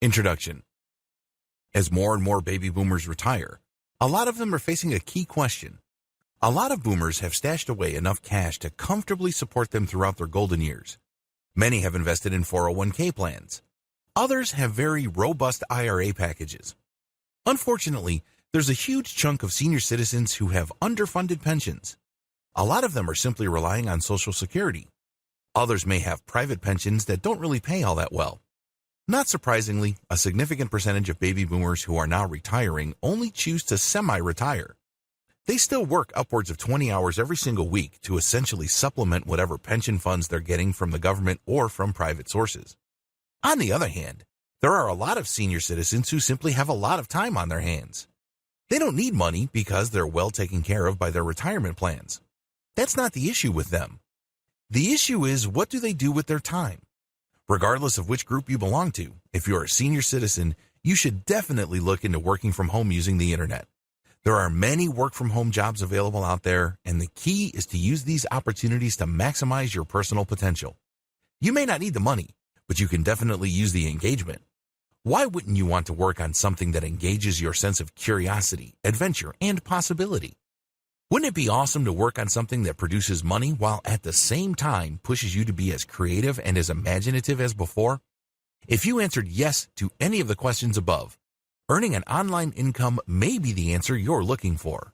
Introduction. As more and more baby boomers retire, a lot of them are facing a key question. A lot of boomers have stashed away enough cash to comfortably support them throughout their golden years. Many have invested in 401k plans. Others have very robust IRA packages. Unfortunately, there's a huge chunk of senior citizens who have underfunded pensions. A lot of them are simply relying on Social Security. Others may have private pensions that don't really pay all that well. Not surprisingly, a significant percentage of baby boomers who are now retiring only choose to semi-retire. They still work upwards of 20 hours every single week to essentially supplement whatever pension funds they're getting from the government or from private sources. On the other hand, there are a lot of senior citizens who simply have a lot of time on their hands. They don't need money because they're well taken care of by their retirement plans. That's not the issue with them. The issue is, what do they do with their time? Regardless of which group you belong to, if you're a senior citizen, you should definitely look into working from home using the internet. There are many work-from-home jobs available out there, and the key is to use these opportunities to maximize your personal potential. You may not need the money, but you can definitely use the engagement. Why wouldn't you want to work on something that engages your sense of curiosity, adventure, and possibility? Wouldn't it be awesome to work on something that produces money while at the same time pushes you to be as creative and as imaginative as before? If you answered yes to any of the questions above, earning an online income may be the answer you're looking for.